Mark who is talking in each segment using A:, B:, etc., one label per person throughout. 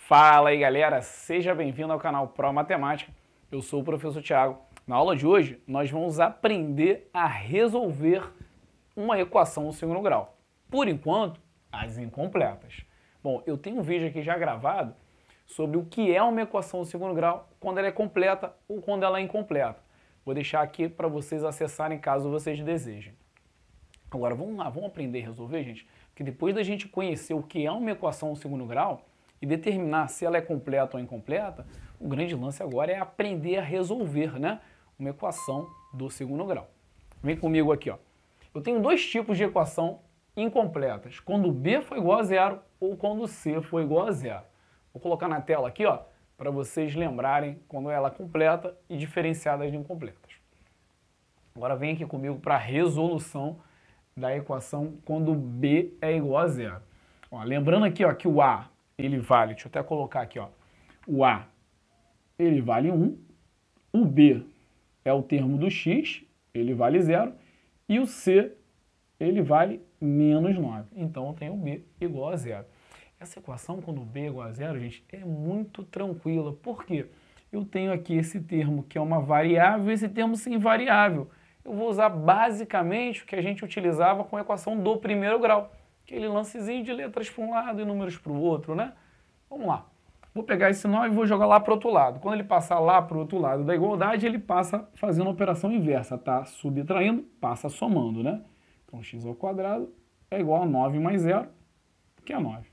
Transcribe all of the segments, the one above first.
A: Fala aí galera, seja bem-vindo ao canal Pro Matemática, eu sou o professor Thiago. Na aula de hoje nós vamos aprender a resolver uma equação no segundo grau. Por enquanto, as incompletas. Bom, eu tenho um vídeo aqui já gravado sobre o que é uma equação no segundo grau, quando ela é completa ou quando ela é incompleta. Vou deixar aqui para vocês acessarem caso vocês desejem. Agora vamos lá, vamos aprender a resolver, gente? Porque depois da gente conhecer o que é uma equação no segundo grau e determinar se ela é completa ou incompleta, o grande lance agora é aprender a resolver, né, uma equação do segundo grau. Vem comigo aqui, ó. Eu tenho dois tipos de equação incompletas, quando B for igual a zero ou quando C for igual a zero. Vou colocar na tela aqui, ó, para vocês lembrarem quando ela é completa e diferenciada de incompletas. Agora vem aqui comigo para a resolução da equação quando B é igual a zero. Ó, lembrando aqui, ó, que o A ele vale, deixa eu até colocar aqui, ó, o A ele vale 1, o B é o termo do X, ele vale 0, e o C ele vale menos 9. Então eu tenho B igual a 0. Essa equação, quando B é igual a 0, gente, é muito tranquila. Por quê? Eu tenho aqui esse termo que é uma variável e esse termo sem variável. Eu vou usar basicamente o que a gente utilizava com a equação do primeiro grau. Aquele lancezinho de letras para um lado e números para o outro, né? Vamos lá. Vou pegar esse 9 e vou jogar lá para o outro lado. Quando ele passar lá para o outro lado da igualdade, ele passa fazendo a operação inversa, tá? Subtraindo, passa somando, né? Então, x ao quadrado é igual a 9 mais 0, que é 9.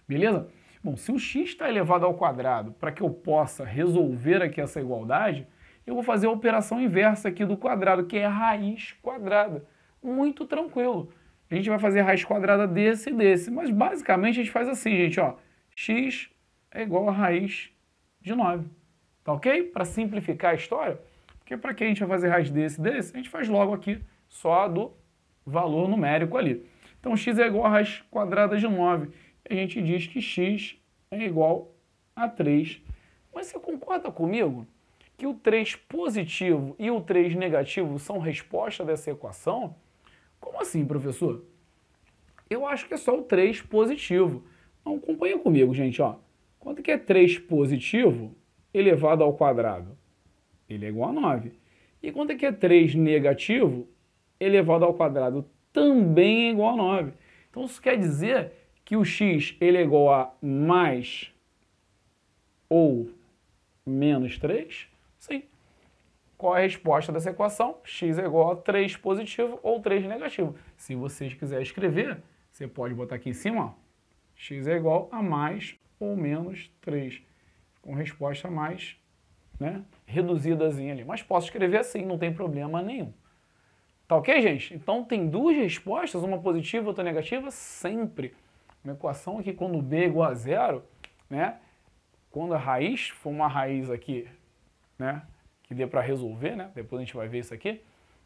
A: Beleza? Bom, se o x está elevado ao quadrado, para que eu possa resolver aqui essa igualdade, eu vou fazer a operação inversa aqui do quadrado, que é a raiz quadrada. Muito tranquilo. A gente vai fazer a raiz quadrada desse e desse, mas basicamente a gente faz assim, gente, ó. X é igual a raiz de 9. Tá ok? Para simplificar a história, porque para que a gente vai fazer raiz desse e desse, a gente faz logo aqui só do valor numérico ali. Então x é igual a raiz quadrada de 9. A gente diz que x é igual a 3. Mas você concorda comigo que o 3 positivo e o 3 negativo são resposta dessa equação? Como assim, professor? Eu acho que é só o 3 positivo. Então, acompanha comigo, gente, ó. Quanto que é 3 positivo elevado ao quadrado? Ele é igual a 9. E quanto que é 3 negativo elevado ao quadrado? Também é igual a 9. Então, isso quer dizer que o x ele é igual a mais ou menos 3? Sim. Qual é a resposta dessa equação? X é igual a 3 positivo ou 3 negativo. Se vocês quiserem escrever, você pode botar aqui em cima, ó, x é igual a mais ou menos 3. Com resposta mais, né, reduzidazinha ali. Mas posso escrever assim, não tem problema nenhum. Tá ok, gente? Então tem duas respostas, uma positiva e outra negativa, sempre. Uma equação aqui quando B é igual a zero, né, quando a raiz for uma raiz aqui, né, que dê para resolver, né? Depois a gente vai ver isso aqui,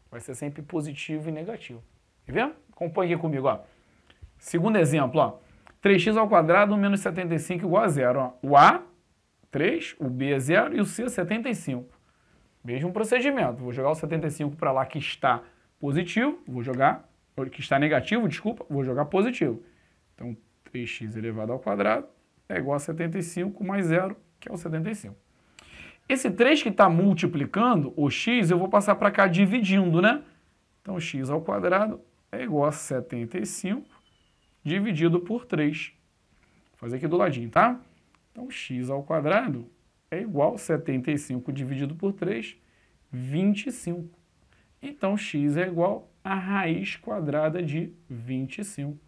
A: vai ser sempre positivo e negativo. Tá vendo? Acompanhe aqui comigo, ó. Segundo exemplo, ó. 3x ao quadrado menos 75 igual a zero, ó. O A, 3, o B é 0 e o C, 75. Mesmo procedimento. Vou jogar o 75 para lá que está positivo, vou jogar, que está negativo, desculpa, vou jogar positivo. Então, 3x elevado ao quadrado é igual a 75 mais 0, que é o 75. Esse 3 que está multiplicando, o x, eu vou passar para cá dividindo, né? Então, x ao quadrado é igual a 75 dividido por 3. Vou fazer aqui do ladinho, tá? Então, x ao quadrado é igual a 75 dividido por 3, 25. Então, x é igual a raiz quadrada de 25.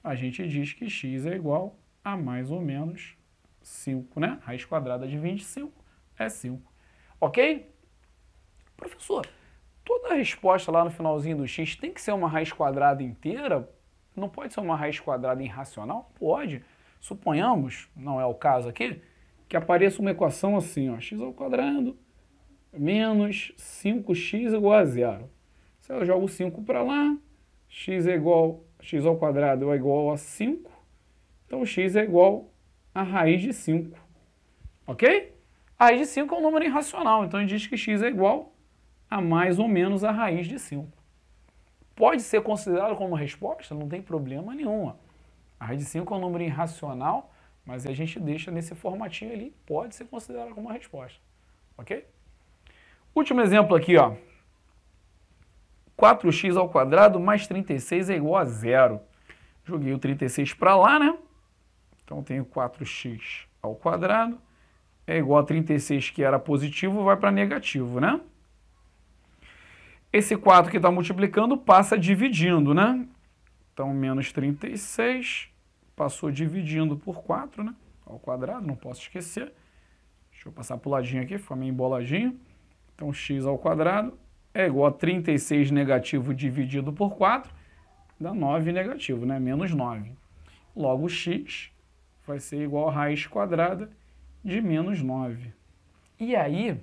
A: A gente diz que x é igual a mais ou menos 5, né? Raiz quadrada de 25. É 5. Ok? Professor, toda a resposta lá no finalzinho do x tem que ser uma raiz quadrada inteira? Não pode ser uma raiz quadrada irracional? Pode. Suponhamos, não é o caso aqui, que apareça uma equação assim, ó, x ao quadrado menos 5x igual a 0. Se eu jogo 5 para lá, x ao quadrado é igual a 5, então x é igual a raiz de 5. Ok? A raiz de 5 é um número irracional, então a gente diz que x é igual a mais ou menos a raiz de 5. Pode ser considerado como resposta? Não tem problema nenhum. A raiz de 5 é um número irracional, Mas a gente deixa nesse formatinho ali, pode ser considerado como uma resposta, ok? Último exemplo aqui, ó. 4x ao quadrado mais 36 é igual a zero. Joguei o 36 para lá, né? Então tenho 4x ao quadrado é igual a 36, que era positivo, vai para negativo, né? Esse 4 que está multiplicando passa dividindo, né? Então, menos 36 passou dividindo por 4, né? Ao quadrado, não posso esquecer. Deixa eu passar para o ladinho aqui, ficou meio emboladinho. Então, x ao quadrado é igual a 36 negativo dividido por 4, dá 9 negativo, né? Menos 9. Logo, x vai ser igual a raiz quadrada de menos 9. E aí,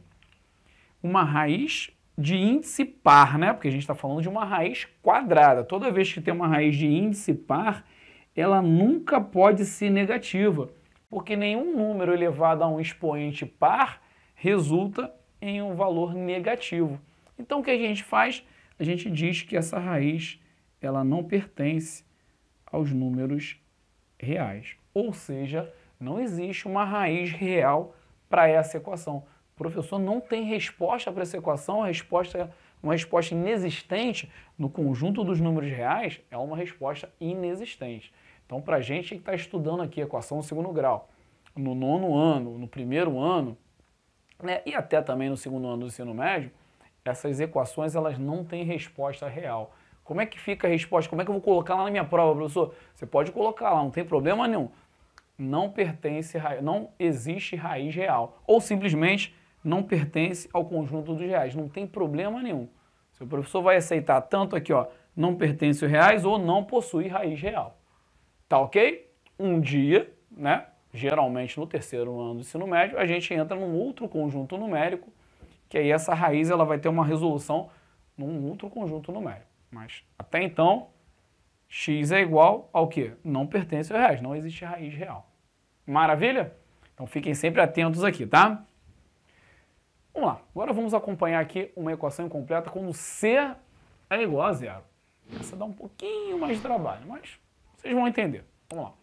A: uma raiz de índice par, né? Porque a gente está falando de uma raiz quadrada. Toda vez que tem uma raiz de índice par, ela nunca pode ser negativa, porque nenhum número elevado a um expoente par resulta em um valor negativo. Então, o que a gente faz? A gente diz que essa raiz ela não pertence aos números reais. Ou seja, não existe uma raiz real para essa equação. O professor não tem resposta para essa equação, uma resposta inexistente no conjunto dos números reais é uma resposta inexistente. Então, para a gente que está estudando aqui a equação no segundo grau, no nono ano, no primeiro ano, né, e até também no segundo ano do ensino médio, essas equações elas não têm resposta real. Como é que fica a resposta? Como é que eu vou colocar lá na minha prova, professor? Você pode colocar lá, não tem problema nenhum. Não existe raiz real. Ou simplesmente não pertence ao conjunto dos reais. Não tem problema nenhum. Seu professor vai aceitar tanto aqui, ó, não pertence aos reais ou não possui raiz real. Tá ok? Um dia, né, geralmente no terceiro ano do ensino médio, a gente entra num outro conjunto numérico, que aí essa raiz ela vai ter uma resolução num outro conjunto numérico. Mas até então, x é igual ao quê? Não pertence aos reais, não existe raiz real. Maravilha? Então fiquem sempre atentos aqui, tá? Vamos lá, agora vamos acompanhar aqui uma equação incompleta quando c é igual a zero. Essa dá um pouquinho mais de trabalho, mas vocês vão entender. Vamos lá.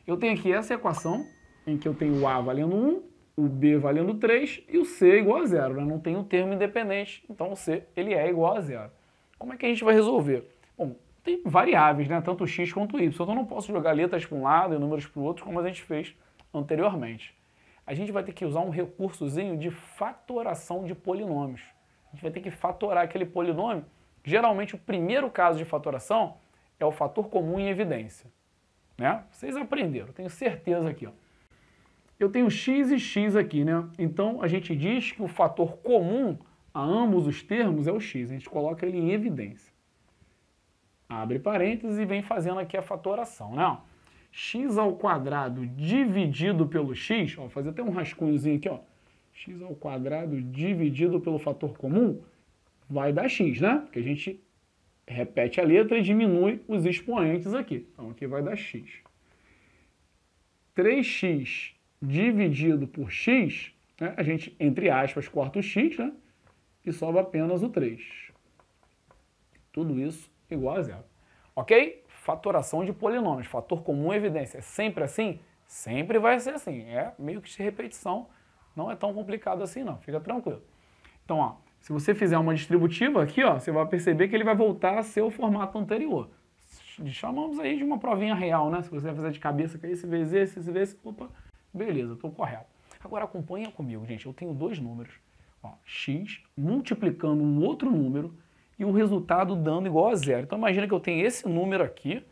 A: Eu tenho aqui essa equação, em que eu tenho o a valendo 1, o b valendo 3 e o c igual a zero. Né? Não tem um termo independente, então o c ele é igual a zero. Como é que a gente vai resolver? Bom, tem variáveis, né? Tanto x quanto y, então eu não posso jogar letras para um lado e números para o outro, como a gente fez anteriormente. A gente vai ter que usar um recursozinho de fatoração de polinômios. A gente vai ter que fatorar aquele polinômio. Geralmente, o primeiro caso de fatoração é o fator comum em evidência. Né? Vocês aprenderam, tenho certeza aqui. Ó. Eu tenho x e x aqui, né? Então, a gente diz que o fator comum a ambos os termos é o x. A gente coloca ele em evidência. Abre parênteses e vem fazendo aqui a fatoração, né? X ao quadrado dividido pelo x, ó, vou fazer até um rascunhozinho aqui, ó. X ao quadrado dividido pelo fator comum vai dar x, né? Porque a gente repete a letra e diminui os expoentes aqui. Então aqui vai dar x. 3x dividido por x, né? A gente, entre aspas, corta o x, né? E sobra apenas o 3. Tudo isso igual a zero. Ok? Fatoração de polinômios, fator comum evidência. É sempre assim? Sempre vai ser assim. É meio que de repetição, não é tão complicado assim não, fica tranquilo. Então, ó, se você fizer uma distributiva aqui, ó, você vai perceber que ele vai voltar a ser o formato anterior. Chamamos aí de uma provinha real, né? Se você vai fazer de cabeça, que esse vezes esse vezes, opa, beleza, estou correto. Agora acompanha comigo, gente, eu tenho dois números, ó, x multiplicando um outro número, e o resultado dando igual a zero. Então imagina que eu tenho esse número aqui,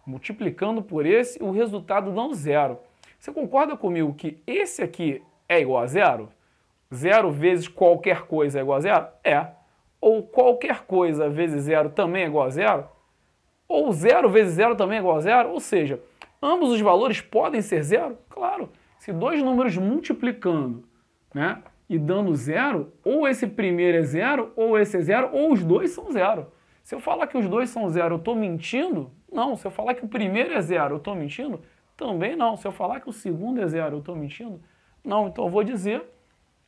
A: multiplicando por esse, e o resultado dando zero. Você concorda comigo que esse aqui é igual a zero? Zero vezes qualquer coisa é igual a zero? É. Ou qualquer coisa vezes zero também é igual a zero? Ou zero vezes zero também é igual a zero? Ou seja, ambos os valores podem ser zero? Claro. Se dois números multiplicando, né, e dando zero, ou esse primeiro é zero, ou esse é zero, ou os dois são zero. Se eu falar que os dois são zero, eu estou mentindo? Não. Se eu falar que o primeiro é zero, eu estou mentindo? Também não. Se eu falar que o segundo é zero, eu estou mentindo? Não. Então eu vou dizer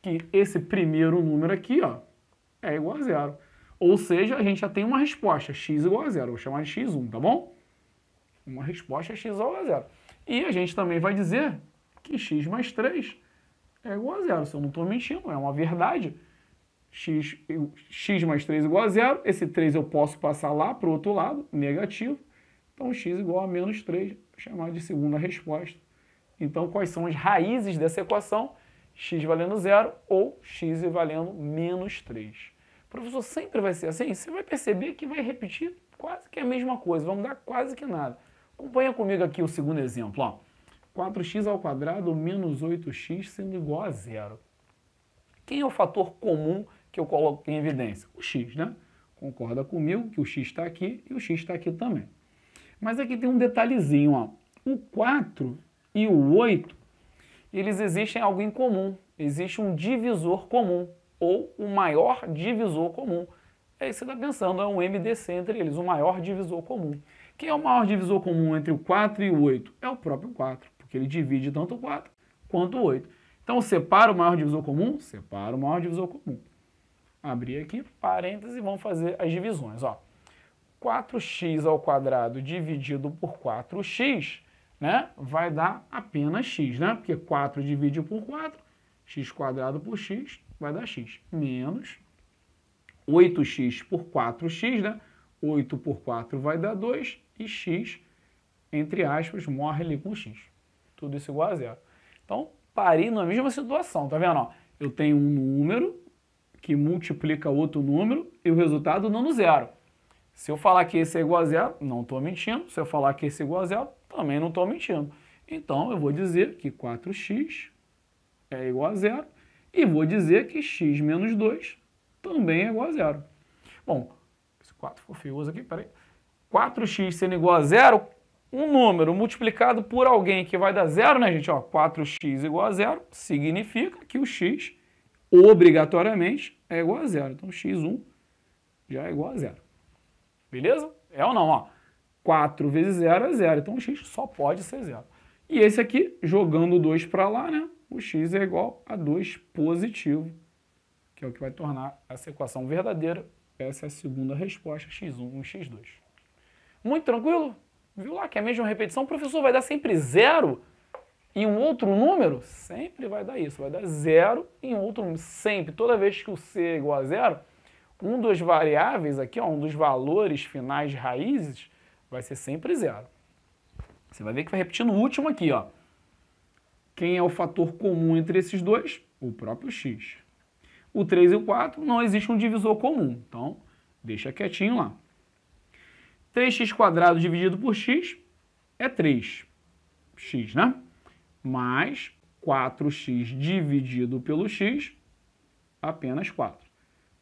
A: que esse primeiro número aqui, ó, é igual a zero. Ou seja, a gente já tem uma resposta, x igual a zero. Vou chamar de x1, tá bom? Uma resposta x igual a zero. E a gente também vai dizer que x mais 3 é igual a zero. Se eu não estou mentindo, é uma verdade. X mais 3 igual a zero. Esse 3 eu posso passar lá para o outro lado, negativo. Então, x igual a menos 3, vou chamar de segunda resposta. Então, quais são as raízes dessa equação? X valendo zero ou x valendo menos 3. O professor sempre vai ser assim, você vai perceber que vai repetir quase que a mesma coisa, vai mudar quase que nada. Acompanha comigo aqui o segundo exemplo, ó. 4x ao quadrado menos 8x sendo igual a zero. Quem é o fator comum que eu coloco em evidência? O x, né? Concorda comigo que o x está aqui e o x está aqui também. Mas aqui tem um detalhezinho, ó. O 4 e o 8, eles existem algo em comum. Existe um divisor comum, ou o maior divisor comum. Aí você está pensando, é um MDC entre eles, o maior divisor comum. Quem é o maior divisor comum entre o 4 e o 8? É o próprio 4, porque ele divide tanto o 4 quanto o 8. Então, separa o maior divisor comum? Separa o maior divisor comum. Abrir aqui, parênteses, e vamos fazer as divisões, ó. 4x ao quadrado dividido por 4x, né, vai dar apenas x, né? Porque 4 divide por 4, x quadrado por x vai dar x. Menos 8x por 4x, né? 8 por 4 vai dar 2 e x, entre aspas, morre ali com x. Tudo isso igual a zero. Então, parei na mesma situação, tá vendo? Ó, eu tenho um número que multiplica outro número e o resultado dando zero. Se eu falar que esse é igual a zero, não estou mentindo. Se eu falar que esse é igual a zero, também não estou mentindo. Então, eu vou dizer que 4x é igual a zero e vou dizer que x menos 2 também é igual a zero. Bom, esse 4 ficou feioso aqui, peraí. 4x sendo igual a zero, um número multiplicado por alguém que vai dar zero, né, gente? Ó, 4x igual a zero significa que o x, obrigatoriamente, é igual a zero. Então, x1 já é igual a zero. Beleza? É ou não? Ó, 4 vezes 0 é 0. Então, o x só pode ser 0. E esse aqui, jogando 2 para lá, né? O x é igual a 2 positivo, que é o que vai tornar essa equação verdadeira. Essa é a segunda resposta, x1 e x2. Muito tranquilo? Viu lá que é a mesma repetição? O professor vai dar sempre 0 em um outro número? Sempre vai dar isso. Vai dar 0 em outro número. Sempre. Toda vez que o c é igual a 0, um dos variáveis aqui, ó, um dos valores finais de raízes, vai ser sempre 0. Você vai ver que vai repetir no último aqui, ó. Quem é o fator comum entre esses dois? O próprio x. O 3 e o 4 não existe um divisor comum, então deixa quietinho lá. 3x² dividido por x é 3x, né? Mais 4x dividido pelo x, apenas 4.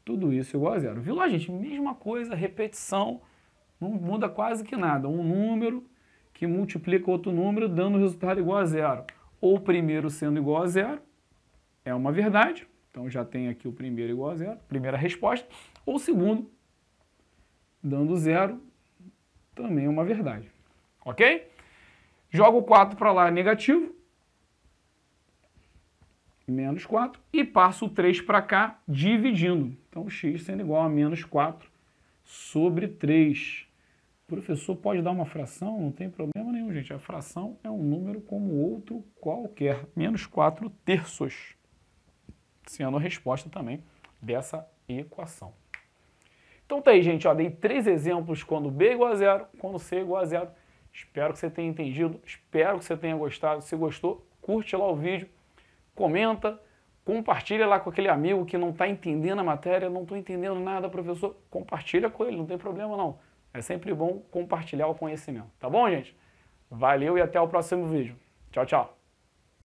A: Tudo isso igual a zero. Viu lá, gente? Mesma coisa, repetição, não muda quase que nada. Um número que multiplica outro número dando resultado igual a zero. Ou o primeiro sendo igual a zero, é uma verdade. Então já tem aqui o primeiro igual a zero, primeira resposta. Ou o segundo, dando zero, também é uma verdade. Ok? Jogo o 4 para lá, negativo. Menos 4. E passo o 3 para cá, dividindo. Então, x sendo igual a menos 4 sobre 3. O professor pode dar uma fração, não tem problema nenhum, gente. A fração é um número como outro qualquer. Menos 4 terços. Sendo a resposta também dessa equação. Então tá aí, gente. Ó, dei 3 exemplos quando b é igual a zero, quando c é igual a zero. Espero que você tenha entendido. Espero que você tenha gostado. Se gostou, curte lá o vídeo. Comenta, compartilha lá com aquele amigo que não está entendendo a matéria, não estou entendendo nada, professor. Compartilha com ele, não tem problema não. É sempre bom compartilhar o conhecimento. Tá bom, gente? Valeu e até o próximo vídeo. Tchau, tchau.